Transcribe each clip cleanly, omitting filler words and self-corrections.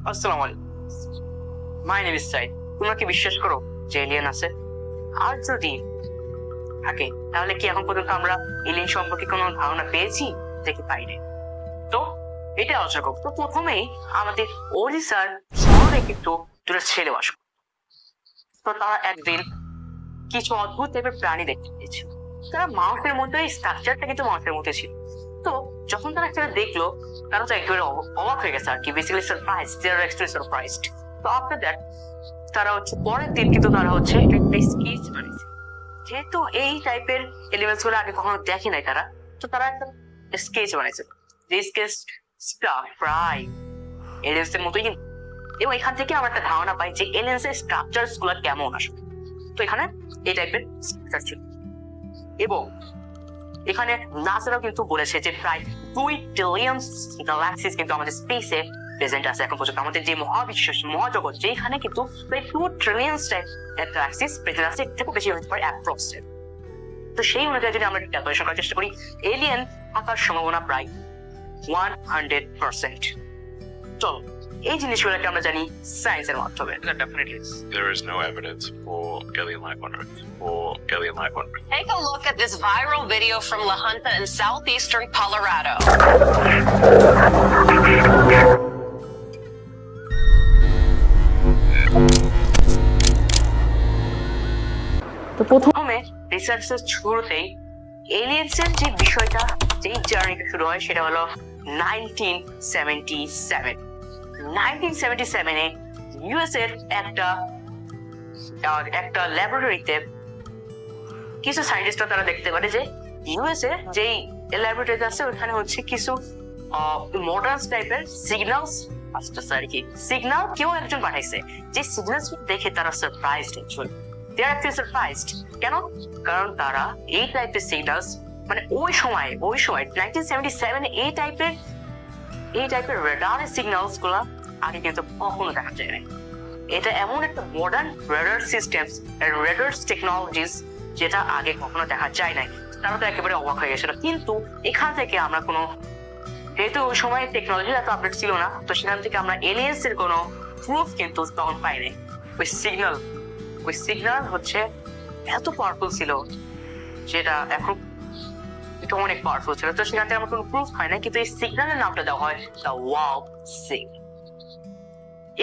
আসসালামু আলাইকুম, my name is Saeed. তোমরা কি বিশ্বাস করো যে এলিয়েন আছে? আর যদি থাকে তাহলে কি এখন পর্যন্ত আমরা এলিয়েন সম্পর্কে কোনো ধারণা পেয়েছি দেখি পাইনি? তো এটা আলোচনা করবো। তো প্রথমেই আমাদের ওড়িশার শহরে কিন্তু দুটো ছেলে বাস করত। তো তারা একদিন কিছু অদ্ভুত টাইপের প্রাণী দেখতে পেয়েছিল। তারা মানুষের মধ্যে স্ট্রাকচারটা কিন্তু মানুষের মধ্যে ছিল। তো যখন তারা একটা দেখলো তারা তো একেবারে অবাক হয়ে গেছে আর কি, basically surprise, they are extremely surprised. তো আফটার দ্যাট তারা পরের দিন কিন্তু তারা একটা স্কেচ বানিয়েছে। যেহেতু এই টাইপের এলিমেন্টস গুলো আগে কখনো দেখে নাই তারা, তো তারা একটা স্কেচ বানিয়েছে। যে স্কেচটা প্রায় এলিয়েন্স এর মতোই, এবং এখান থেকে আমরা একটা ধারণা পাই যে এলিয়েন্স এর স্ট্রাকচারস গুলো কেমন আসবে। তো এখানে এই টাইপের স্ট্রাকচার ছিল, এবং এখানে নাসারাও কিন্তু বলেছে যে প্রায় 2 ট্রিলিয়ন গ্যালাক্সিস কিন্তু আমাদের স্পেসে প্রেজেন্ট আছে এখন পর্যন্ত। আমাদের যে মহাবিশ্ব, মহাজগৎ, যেখানে কিন্তু প্রায় 2 ট্রিলিয়ন গ্যালাক্সিস প্রেজেন্ট আছে, এর থেকে বেশি হতে পারে অ্যাপ্রক্সিমেট। তো সেই অনুযায়ী যদি আমরা ক্যালকুলেশন করার চেষ্টা করি, এলিয়েন থাকার সম্ভাবনা প্রায় 100%। চলো এই জিনিসগুলোকে আমরা জানি সায়েন্সের মাধ্যমে। Definitely, there is no evidence for alien life on Earth. Take a look at this viral video from La Junta in southeastern Colorado. তো প্রথমে রিসার্চের শুরুতেই এলিয়েন্সের যে বিষয়টা, যেই জার্নিটা শুরু হয় সেটা হলো 1977 ইউএস এর একটা ল্যাবরেটরিতে কিছু সায়েন্টিস্টরা তারা দেখতে পারে যে ইউএস এ যেই ল্যাবরেটরিতে আছে ওখানে কিছু মডার্ন টাইপের সিগন্যালস আসতেছে আর কি। সিগন্যাল কেউ একজন পাঠাইছে, যে সিগন্যালস দেখে তারা surprised. Actually they are actually surprised. কেন? কারণ তারা এই টাইপের সিগন্যালস, মানে ওই সময় 1977 এই টাইপের রেডার সিগন্যালস গুলা আগে কিন্তু কখনো দেখা যায় না। এটা এমন একটা modern radar systems, radar technologies যেটা আগে কখনো দেখা যায় নাই। তারা তো একেবারে অবাক হয়ে গেছিল। কিন্তু এখান থেকে আমরা যেহেতু ওই সময় টেকনোলজি এত আপডেট ছিল না, তো সেখান থেকে আমরা এলিয়েন্স এর কোনো প্রুফ কিন্তু তখন পাই নাই। ওই সিগন্যাল এত পাওয়ারফুল ছিল, যেটা এখন এটা অনেক পাওয়ারফুল ছিল। তো সেখান থেকে আমার কোনো প্রুফ হয় না, কিন্তু এই সিগন্যালের নামটা দেওয়া হয় দ্য ওয়াও সিগন্যাল।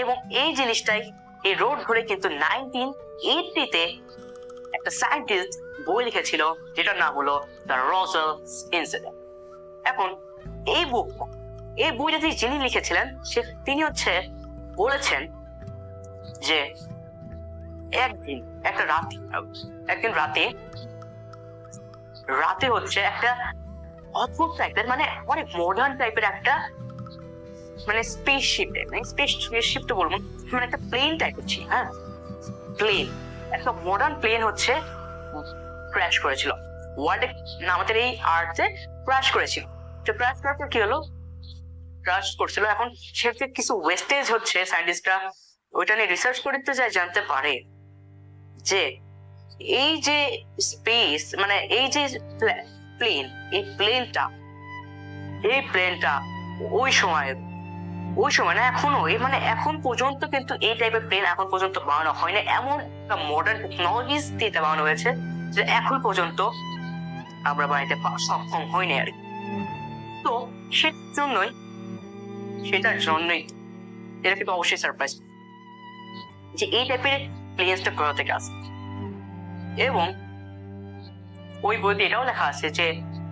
এবং এই জিনিসটাই এই রোড ধরে কিন্তু 1980-তে একটা সায়েন্টিস্ট বই লিখেছিল, যেটার নাম হলো দ্য রসেল ইনসিডেন্ট। এখন এই বইটা যিনি লিখেছিলেন তিনি বলেছেন যে একদিন রাতে একটা অদ্ভুত টাইপের, মানে অনেক মডার্ন টাইপের একটা, মানে স্পেসশিপ তো বলবো, মানে একটা প্লেন টাইপ হচ্ছে, হ্যাঁ প্লেন, একটা মডার্ন প্লেন ক্র্যাশ করেছিল ওয়ার্ল্ডে, আমাদের এই আর্থে ক্র্যাশ করেছিল। তো ক্র্যাশ করার পর কি হলো, ক্র্যাশ করছিল, এখন সেটা কিছু ওয়েস্টেজ সায়েন্টিস্টরা ওইটা নিয়ে রিসার্চ করতে যায়, জানতে পারে যে এই যে স্পেস, মানে এই যে প্লেন, এই প্লেনটা ওই সময় না এখনো, মানে এখন পর্যন্ত কিন্তু এই টাইপের প্লেন এখন পর্যন্ত বানানো হয়নি। এমন একটা মডার্ন টেকনোলজিস দিয়ে এটা বানানো হয়েছে যে এখন পর্যন্ত আমরা বানাইতে সক্ষম হইনি আর কি। তো সেটার জন্যই এটা কিন্তু অবশ্যই সারপ্রাইজ যে এই টাইপের প্লেনসটা কোথা থেকে আসে। এবং ওই বইতে এটাও লেখা আছে যে,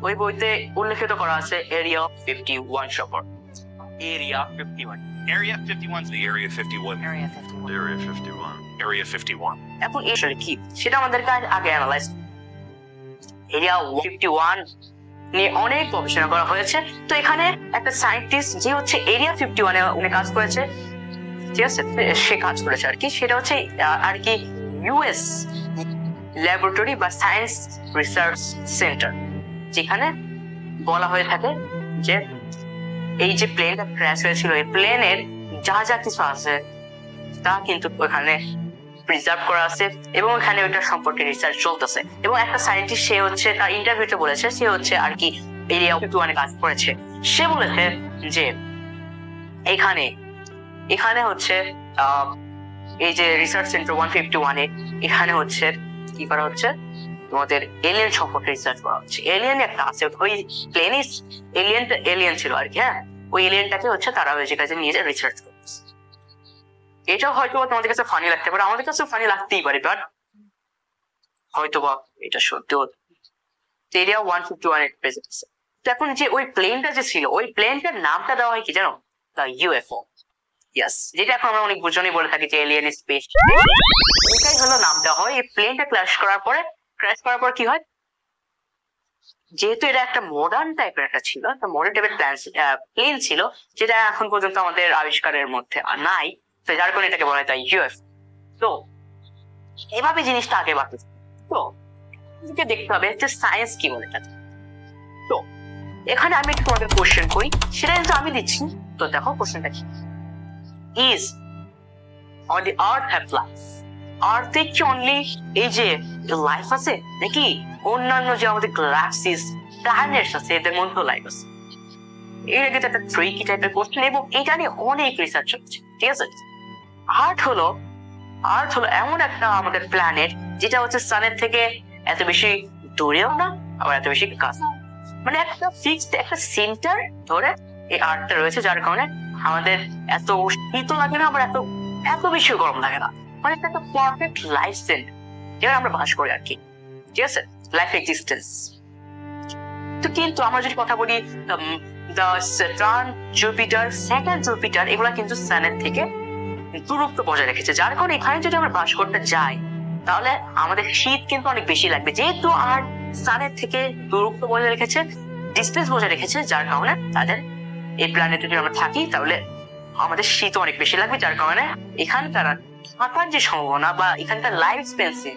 ওই বইতে উল্লেখিত করা আছে এরিয়া 51 সম্পর্কে। Area 51 is the Area 51. এখন আসলে কি সেটা আমাদেরকে আগে অ্যানালাইজ। এরিয়া 51 নিয়ে অনেক গবেষণা করা হয়েছে। তো এখানে একটা সায়েন্টিস্ট যে এরিয়া 51 এ উনি কাজ করেছে, ঠিক আছে, সে কাজ করেছে আর কি। সেটা আর কি ইউএস ল্যাবরেটরি বা সায়েন্স রিসার্চ সেন্টার, যেখানে বলা হয়ে থাকে যে এই যে প্লেনটা ক্র্যাশ হয়েছিল, এই প্লেনের যা কিছু আছে তা কিন্তু ওখানে প্রিজার্ভ করা আছে, এবং ওখানে ওইটার সম্পর্কে রিসার্চ চলতেছে। এবং একটা সায়েন্টিস্ট সে তার ইন্টারভিউতে বলেছে, সে আর কি এরিয়া 51 কাজ করেছে। সে বলেছে যে এখানে এখানে হচ্ছে এই যে রিসার্চ সেন্টার 151 এ এখানে হচ্ছে কি করা হচ্ছে, তোমাদের এলিয়েন সম্পর্কে রিসার্চ করা হচ্ছে। এলিয়েন একটা আছে, ওই প্লেনে এলিয়েন ছিল আর কি। হ্যাঁ, ওই এলিয়েনটাকে হচ্ছে তারা ওই জায়গায় নিয়ে যায় রিসার্চ করছে। এটাও হয়তো তোমাদের কাছে ফানি লাগতে পারে, আমাদের কাছে ফানি লাগতেই পারে, বাট হয়তো বা এটা সত্যি হতো। এরিয়া 151 এর প্রেজেন্ট আছে। তো এখন যে ওই প্লেনটা যে ছিল, ওই প্লেনটার নামটা দেওয়া হয় কি জানো? The UFO. ইয়েস, যেটা এখন আমরা অনেক বুঝজনই বলে থাকি যে এলিয়েন স্পেস, এটাই হলো নাম দেওয়া হয়। এই প্লেনটা ক্র্যাশ করার পর কি হয়, যেহেতু এটা একটা মডার্ন টাইপের একটা ছিল, একটা মডার্ন টাইপের প্লেন ছিল, যেটা এখন পর্যন্ত আমাদের আবিষ্কারের মধ্যে নাই, তো যার কারণে এটাকে বলা হয় দ্য ইউএফও। তো এভাবে জিনিসটা আগে বাড়তেছে। তো দেখতে হবে যে সায়েন্স কি বলে। তো এখানে আমি একটু তোমাদের কোশ্চেন করি, সেটা কিন্তু আমি দিচ্ছি। তো দেখো কোশ্চেনটা কি, is on the earth have life? আর্থে কি অনলি এই যে লাইফ আছে, নাকি অন্যান্য যে আমাদের গ্যালাক্সিস প্ল্যানেটস আছে এদের মধ্যেও লাইফ আছে? এটা কিন্তু একটা ট্রিকি টাইপের কোশ্চেন, এবং এটা নিয়ে অনেক রিসার্চ হচ্ছে। ঠিক আছে, আর্থ হলো এমন একটা আমাদের প্ল্যানেট যেটা হচ্ছে সানের থেকে এত বেশি দূরেও না, আবার এত বেশি কাছে, মানে একটা ফিক্সড একটা সেন্টার ধরে এই আর্থটা রয়েছে, যার কারণে আমাদের এত শীত লাগে না, আবার এত বেশি গরম লাগে না, মানে একটা পারফেক্ট লাইফ সেন্টার যেখানে আমরা বাস করি আর কি। ঠিক আছে, লাইফ এক্সিস্টেন্স। তো কিন্তু আমরা যদি কথা বলি স্যাটার্ন, জুপিটার এগুলা কিন্তু সানের থেকে দূরত্ব বজায় রেখেছে, যার কারণে এখানে যদি আমরা বাস করতে যাই তাহলে আমাদের শীত কিন্তু অনেক বেশি লাগবে, যেহেতু আর সানের থেকে দূরত্ব বজায় রেখেছে, ডিস্টেন্স বজায় রেখেছে, যার কারণে তাদের এই প্ল্যানেটে যদি আমরা থাকি তাহলে আমাদের শীত অনেক বেশি লাগবে, যার কারণে এখানকার থাকার যে সম্ভাবনা বা এখানকার লাইফ স্প্যান্সে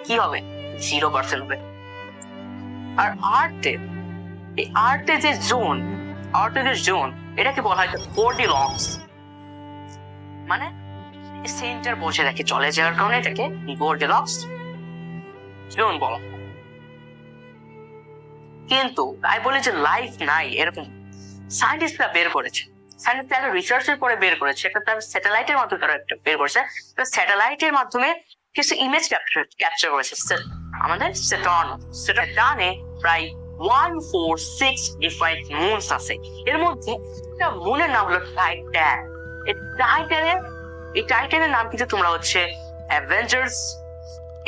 কি হবে, 0% হবে। আর আর্থে যে জোন এটাকে বলা হয় গোল্ডিলক্স, মানে সেন্টার বসে রাখে চলে যাওয়ার কারণে এটাকে গোল্ডিলক্স জোন বলা। কিন্তু তাই বলে যে লাইফ নাই এরকম সায়েন্টিস্টরা বের করেছে, সায়েন্টিস্টরা রিসার্চের পরে বের করেছে, একটা তার স্যাটেলাইটের মাধ্যমে তারা একটা বের করেছে, স্যাটেলাইটের মাধ্যমে কিছু ইমেজ ক্যাপচার করেছে আমাদের স্যাটার্নে প্রায় 146 ডিফারেন্ট মুনস আছে। এর মধ্যে একটা মুনের নাম হলো টাইটান। এই টাইটানের নাম কিন্তু তোমরা হচ্ছে অ্যাভেঞ্জার্স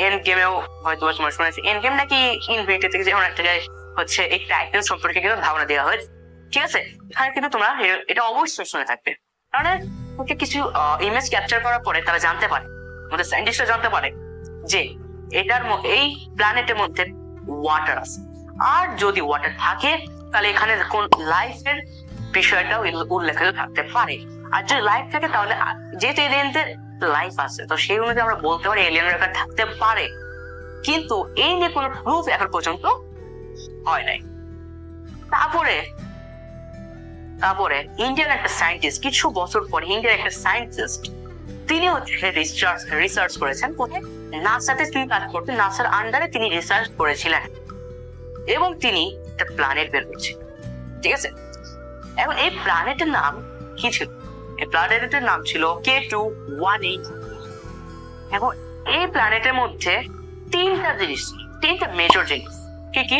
এন্ড গেমেও হয়তো তোমরা শুনেছো, এন্ড গেম নাকি ইনফিনিটি থেকে যেমন একটা জায়গায় হচ্ছে এই টাইটান সম্পর্কে কিন্তু ধারণা দেওয়া হয়েছে। ঠিক আছে, এখানে কিন্তু তোমরা এটা অবশ্যই শুনে থাকবে, কারণ কিছু ইমেজ ক্যাপচার করার পরে তারা জানতে পারে, আমাদের সায়েন্টিস্টরা জানতে পারে যে এই প্ল্যানেটের মধ্যে ওয়াটার আছে, আর যদি ওয়াটার থাকে তাহলে এখানে কোন লাইফের বিষয়টাও উল্লেখ থাকতে পারে। আর যদি লাইফ থাকে তাহলে যেহেতু এলিয়েনদের লাইফ আছে, তো সেই অনুযায়ী আমরা বলতে পারি এলিয়েনরা থাকতে পারে, কিন্তু এই নিয়ে কোনো প্রুফ এখন পর্যন্ত হয় নাই। তারপরে ইন্ডিয়ান একটা সায়েন্টিস্ট, কিছু বছর পরে ইন্ডিয়ান একটা সায়েন্টিস্ট, তিনি হচ্ছে রিসার্চ করেছেন কোথায়, নাসাতে তিনি কাজ করতেন, নাসার আন্ডারে তিনি রিসার্চ করেছিলেন, এবং তিনি একটা প্ল্যানেট বের করেছেন। ঠিক আছে, এখন এই প্ল্যানেটের নাম কি ছিল? এই প্ল্যানেটের নাম ছিল K2-18। এখন এই প্ল্যানেটের মধ্যে তিনটা মেজর জিনিস, কি?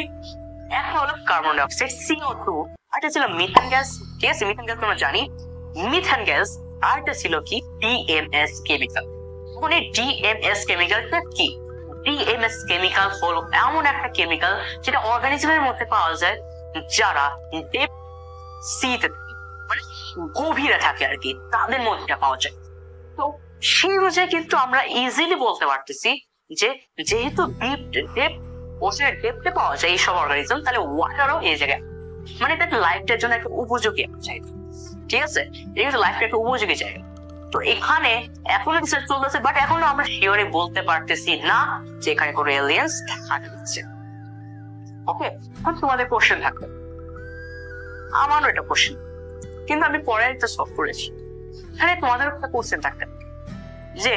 একটা হলো কার্বন ডাইঅক্সাইড CO2, আরেকটা ছিল মিথেন গ্যাস। ঠিক আছে, মিথেন গ্যাস আমরা জানি, মিথেন গ্যাস। আরেকটা ছিল কি, DMS কেমিক্যাল। এখন এই DMS কেমিক্যালটা কি? DMS কেমিক্যাল হলো এমন একটা কেমিক্যাল যেটা অর্গানিজমের মধ্যে পাওয়া যায় যারা ডেপ সিতে, মানে গভীরে থাকে আর কি, তাদের মধ্যে পাওয়া যায়। তো সেই অনুযায়ী কিন্তু আমরা ইজিলি বলতে পারতেছি যে যেহেতু ওশানের ডেপথে পাওয়া যায় এইসব অর্গানিজম, তাহলে ওয়াটারও এই জায়গায়, মানে এটা লাইফটার জন্য একটা উপযোগী জায়গা। ঠিক আছে, এটা কিন্তু লাইফটা একটা উপযোগী জায়গা। তো এখানে এখনো রিসার্চ চলতেছে, বাট এখনো আমরা শিওরে বলতে পারতেছি না যে এখানে কোনো এলিয়েন্স থাকছে। ওকে, এখন তোমাদের কোশ্চেন থাকবে, আমারও এটা কোশ্চেন, কিন্তু আমি পরে একটা সলভ করেছি। এখানে তোমাদের একটা কোশ্চেন থাকতে যে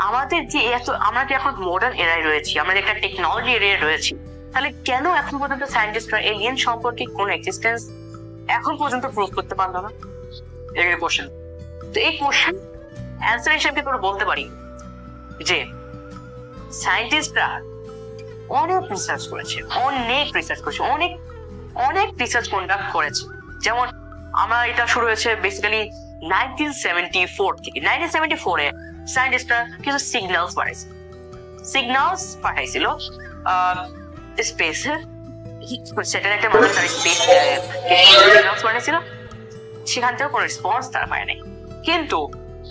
আমাদের যে আমরা যে এখন মডার্ন এরায় রয়েছি, আমরা একটা টেকনোলজি এরিয়া রয়েছি, তাহলে কেন এখন পর্যন্ত সায়েন্টিস্টরা এলিয়েন সম্পর্কে কোন এক্সিস্টেন্স এখন পর্যন্ত প্রুভ করতে পারলো না? এর কোশ্চেন। তো এই কোশ্চেন অ্যান্সার হিসেবে তোমরা বলতে পারি যে সায়েন্টিস্টরা অনেক রিসার্চ করেছে, অনেক রিসার্চ কন্ডাক্ট করেছে। যেমন আমার এটা শুরু হয়েছে বেসিক্যালি 1974 থেকে। 1974 এ সায়েন্টিস্টরা কিছু সিগন্যালস পাঠাইছিল স্পেসে, স্যাটেলাইটের মাধ্যমে তারা স্পেস সিগন্যালস পাঠাইছিল, সেখান থেকে কোনো রেসপন্স তারা পায় নাই। কিন্তু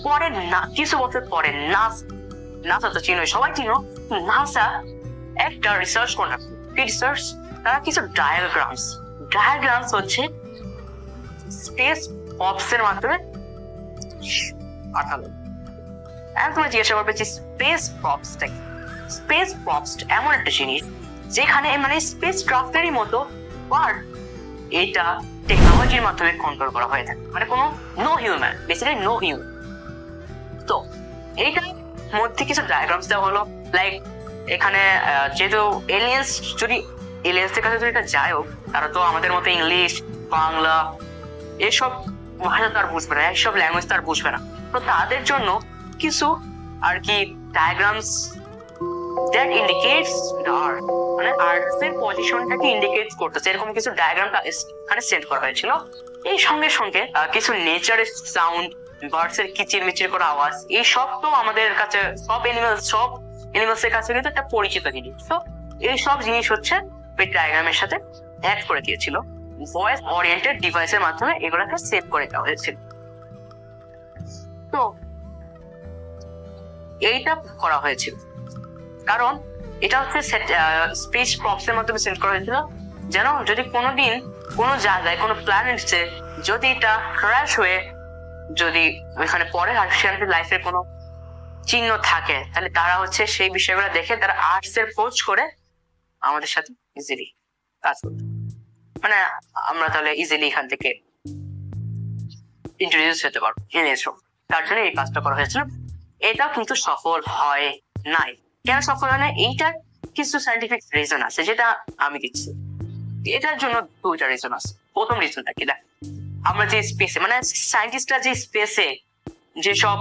পরে কিছু বছর পরে নাসা তো চিনো, সবাই চিনো, নাসা একটা রিসার্চ কন্ডাক্ট, কি রিসার্চ, তারা কিছু ডায়াগ্রামস হচ্ছে স্পেস প্রপস এর মাধ্যমে পাঠালো। এখন তোমরা জিজ্ঞাসা করবে যে স্পেস প্রপস এমন একটা জিনিস যেখানে মানে স্পেস ক্রাফটেরই মতো, বাট এটা টেকনোলজির মাধ্যমে কন্ট্রোল করা হয়ে থাকে, মানে কোনো নো হিউম্যান। তো এইটার মধ্যে কিছু ডায়াগ্রামস দেওয়া হলো, লাইক এখানে যেহেতু এলিয়েন্সদের কাছে যদি এটা যায় হোক, তারা তো আমাদের মতো ইংলিশ, বাংলা এসব ভাষা তার বুঝবে না, এইসব ল্যাঙ্গুয়েজ তার বুঝবে না। তো তাদের জন্য কিছু আর কি diagrams that indicates the earth, মানে আর্থের পজিশনটাকে ইন্ডিকেট করতেছে, এরকম কিছু ডায়াগ্রাম এখানে সেন্ড করা হয়েছিল। এই সঙ্গে সঙ্গে কিছু নেচারের সাউন্ড, বার্ডস এর কিচিরমিচির করা আওয়াজ, এই সব তো আমাদের কাছে সব এনিমেলস এর কাছে কিন্তু একটা পরিচিত জিনিস। তো এই সব জিনিস হচ্ছে ওই ডায়াগ্রামের সাথে অ্যাড করে দিয়েছিল, ভয়েস ওরিয়েন্টেড ডিভাইসের মাধ্যমে এগুলোকে সেভ করে দেওয়া হয়েছিল। তো এইটা করা হয়েছিল কারণ এটা হচ্ছে স্পেস প্রপস এর মাধ্যমে সেন্ড করা হয়েছিল, যেন যদি কোনোদিন কোনো জায়গায় কোনো প্ল্যানেটসে যদি এটা ক্র্যাশ হয়ে যদি ওইখানে পরে আর্টিফিশিয়াল লাইফের কোনো চিহ্ন থাকে, তাহলে তারা হচ্ছে সেই বিষয়গুলো দেখে তারা আর্টস এর খোঁজ করে আমাদের সাথে ইজিলি কাজ করতে, মানে আমরা তাহলে ইজিলি এখান থেকে ইন্ট্রোডিউস হতে পারবো। তার জন্য এই কাজটা করা হয়েছিল। এটা কিন্তু সফল হয় নাই। কেন সফল হয় না? এইটার কিছু সায়েন্টিফিক রিজন আছে, যেটা আমি দিচ্ছি। এটার জন্য দুইটা রিজন আছে। প্রথম রিজনটা কি, দেখ আমরা যে স্পেসে, মানে সায়েন্টিস্টরা যে স্পেসে যেসব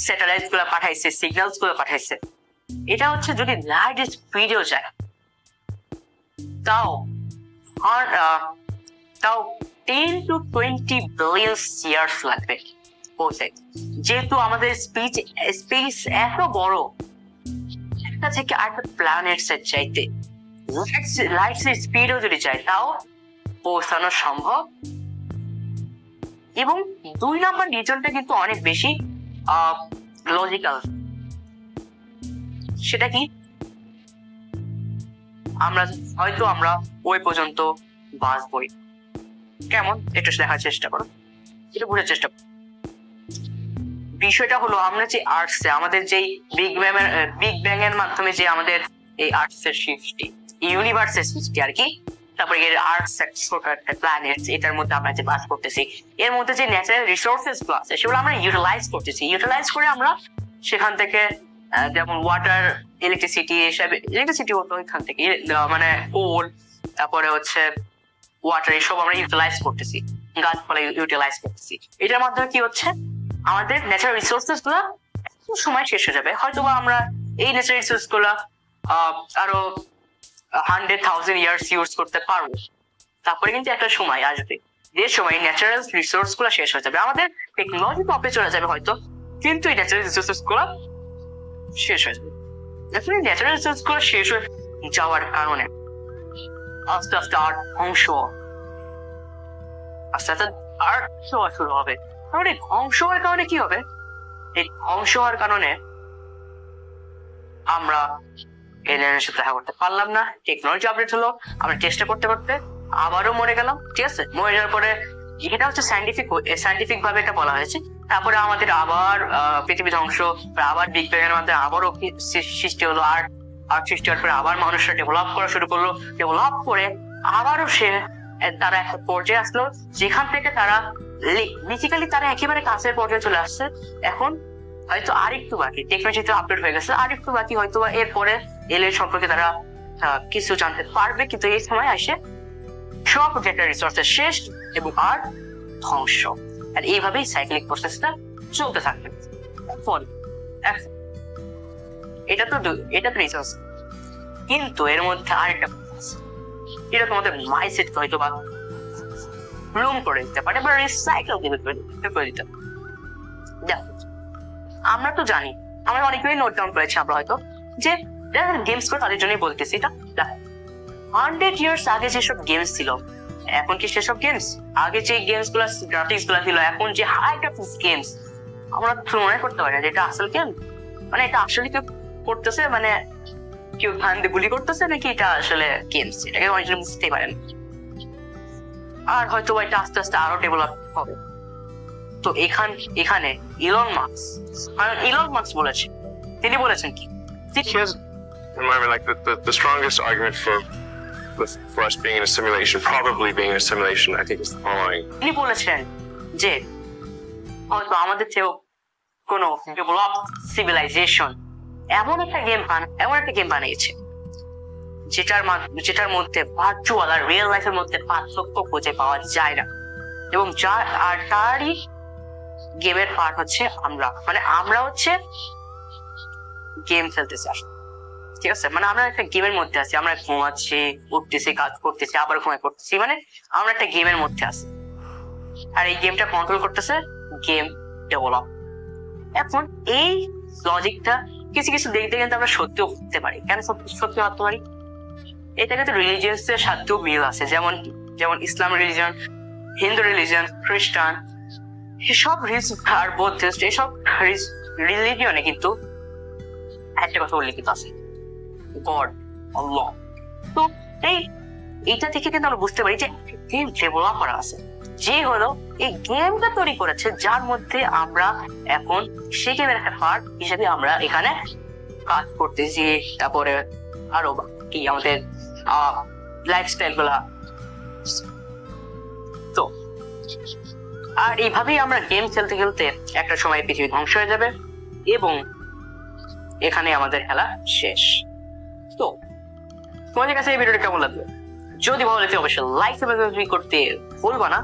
স্যাটেলাইট গুলো পাঠাইছে, সিগন্যালস গুলো পাঠাইছে, এটা হচ্ছে যদি লাইট স্পিডেও যায় তাও 10 to 20 বিলিয়ন ইয়ার্স লাগবে পৌঁছায়। যেহেতু আমাদের স্পেস এত বড়, একটা থেকে আরেকটা প্ল্যানেটস এর চাইতে লাইট স্পিডও যদি যায় তাও পৌঁছানো সম্ভব। এবং 2 নম্বর রিজনটা কিন্তু অনেক বেশি লজিক্যাল। সেটা কি, আমরা ওই পর্যন্ত বাঁচবই। কেমন, একটু দেখার চেষ্টা করো, এটা বোঝার চেষ্টা করো। বিষয়টা হলো, আমরা যে আর্টসে আমাদের যেই বিগ ব্যাং এর মাধ্যমে যে আমাদের এই আর্টসের সৃষ্টি, ইউনিভার্সের সৃষ্টি আর কি, তারপরে এর আর্টস প্ল্যানেটস, এটার মধ্যে আমরা যে বাস করতেছি, এর মধ্যে যে ন্যাচারাল রিসোর্সেস গুলো আছে সেগুলো আমরা ইউটিলাইজ করে আমরা সেখান থেকে যেমন ওয়াটার, ইলেকট্রিসিটি হতো এখান থেকে, মানে কোল, তারপরে হচ্ছে ওয়াটার, এসব আমরা ইউটিলাইজ করতেছি, গাছপালা ইউটিলাইজ করতেছি। এটার মাধ্যমে কি হচ্ছে, আমাদের ন্যাচারাল রিসোর্সেস গুলা সময় শেষ হয়ে যাবে। হয়তো বা আমরা এই ন্যাচারাল রিসোর্স গুলা আরো 100,000 ইয়ার্স ইউজ করতে পারবো, তারপরে কিন্তু একটা সময় আসবে যে সময় ন্যাচারাল রিসোর্স গুলা শেষ হয়ে যাবে, আমাদের টেকনোলজি কপে চলে যাবে হয়তো, কিন্তু এই ন্যাচারাল রিসোর্সেস গুলা শেষ হয়ে যাবে। এখন এই ন্যাচারাল রিসোর্স গুলা শেষ হয়ে যাওয়ার কারণে আস্তে আস্তে ধ্বংস শুরু হবে। তাহলে ধ্বংস হওয়ার কারণে কি হবে, এই ধ্বংস হওয়ার কারণে আমরা এলিয়েনের সাথে দেখা করতে পারলাম না, টেকনোলজি আপডেট হলো, আমরা চেষ্টা করতে করতে আবারও মরে গেলাম। ঠিক আছে, মরে যাওয়ার পরে এটা হচ্ছে সায়েন্টিফিক ভাবে এটা বলা হয়েছে। তারপরে আমাদের আবার পৃথিবী ধ্বংস, আবার বিগ ব্যাং এর মধ্যে আবারও সৃষ্টি হলো, আর সৃষ্টি হওয়ার পরে আবার মানুষরা ডেভেলপ করা শুরু করলো, ডেভেলপ করে আবারও তারা একটা পর্যায়ে আসলো যেখান থেকে তারা বেসিক্যালি তারা একেবারে কাছের পর্যায়ে চলে আসছে। এখন হয়তো আরেকটু বাকি, টেকনোলজিতে আপডেট হয়ে গেছে, আরেকটু বাকি, হয়তো এরপরে এলিয়েন সম্পর্কে তারা কিছু জানতে পারবে। কিন্তু এই সময় আসে সব রিসোর্সের শেষ এবং আর ধ্বংস, আর এইভাবেই সাইক্লিক প্রসেসটা চলতে থাকবে। এটা তো রিসার্চ, কিন্তু এর মধ্যে আরেকটা এটা তোমাদের মাইন্ডসেট হয়তো বা রুম করে দিতে পারে বা রিসাইকেল করে দিতে পারে। দেখো আমরা তো জানি, আমরা অনেকগুলোই নোট ডাউন করেছি আমরা হয়তো, যে গেমস করে তাদের জন্যই বলতেছি। এটা 100 years আগে যেসব গেমস ছিল, এখন কি সেসব গেমস, আগে যে গেমস গুলো গ্রাফিক্স গুলো ছিল, এখন যে হাই গ্রাফিক্স গেমস, আমরা তো মনে করতে পারি যে এটা আসল গেম, মানে এটা আসলে কেউ করতেছে, মানে কেউ ধান দিয়ে গুলি করতেছে নাকি এটা আসলে গেমস, এটাকে অনেকজন বুঝতেই পারেন। আর হয়তো এটা আস্তে আস্তে আরো ডেভেলপ হবে। তো এখানে ইলন মাস্ক বলেছেন, তিনি বলেছেন কি, In my mind, like the strongest argument for us being in a simulation, probably being in a simulation, I think is the following. তিনি বলেছেন যে হয়তো আমাদের চেয়েও কোনো ডেভেলপ সিভিলাইজেশন এমন একটা গেম বানিয়েছে যেটার মধ্যে ভার্চুয়াল আর রিয়েল লাইফের মধ্যে পার্থক্য খুঁজে পাওয়া যায় না, এবং তারই গেমের পার্ট হচ্ছে আমরা হচ্ছে গেম খেলতেছি আসলে, ঠিক আছে? মানে আমরা একটা গেমের মধ্যে আছি, আমরা ঘুমাচ্ছি, উঠতেছি, কাজ করতেছি, আবার ঘুমাই করতেছি, মানে আমরা একটা গেমের মধ্যে আছি, আর এই গেমটা কন্ট্রোল করতেছে গেম ডেভেলপ। এখন এই লজিকটা কিছু দেখতে কিন্তু আমরা সত্যিও ভাবতে পারি। কেন সত্যি ভাবতে পারি? এটা কিন্তু রিলিজিয়ান্স এর সাথেও মিল আছে, যেমন ইসলাম রিলিজন, হিন্দু রিলিজন, খ্রিস্টান, এসব আর বৌদ্ধিস্ট, এসব রিলিজিয়নে কিন্তু একটা কথা উল্লেখিত আছে, গড, আল্লাহ। তো এইটা থেকে কিন্তু আমরা বুঝতে পারি যে গেম ডেভেলপ করা আছে, যে হলো এই গেমটা তৈরি করেছে, যার মধ্যে আমরা এখন সেই গেমের একটা পার্ট হিসেবে আমরা এখানে কাজ করতেছি, তারপরে আরো কি আমাদের লাইফস্টাইল গুলা। তো আর এইভাবেই আমরা গেম খেলতে খেলতে একটা সময় পৃথিবী ধ্বংস হয়ে যাবে এবং এখানে আমাদের খেলা শেষ। তো তোমাদের কাছে এই ভিডিওটা কেমন লাগবে? যদি ভালো লাগে অবশ্যই লাইক করতে ভুলবা না,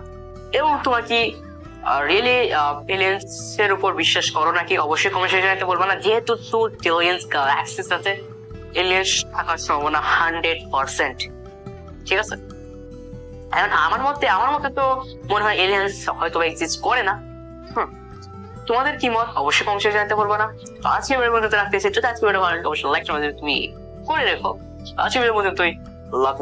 এবং তোমার কি রিয়েলি এলিয়েন্স এর উপর বিশ্বাস করো নাকি অবশ্যই কমেন্ট সেকশনে জানাতে বলবা না, যেহেতু 2 ট্রিলিয়ন গ্যালাক্সির সাথে এলিয়েন্স থাকার সম্ভাবনা 100%, ঠিক আছে? এখন আমার মতে তো মনে হয় এলিয়েন্স হয়তো এক্সিস্ট করে না। তোমাদের কি মত অবশ্যই কমেন্ট সেকশনে জানাতে বলবা না। তো আজকে ভিডিওর মধ্যে রাখতেছি, যদি আজকে ভিডিও ভালো লাগে অবশ্যই লাইক তুমি করে রেখো। আজকে ভিডিওর মধ্যে তুই লাভ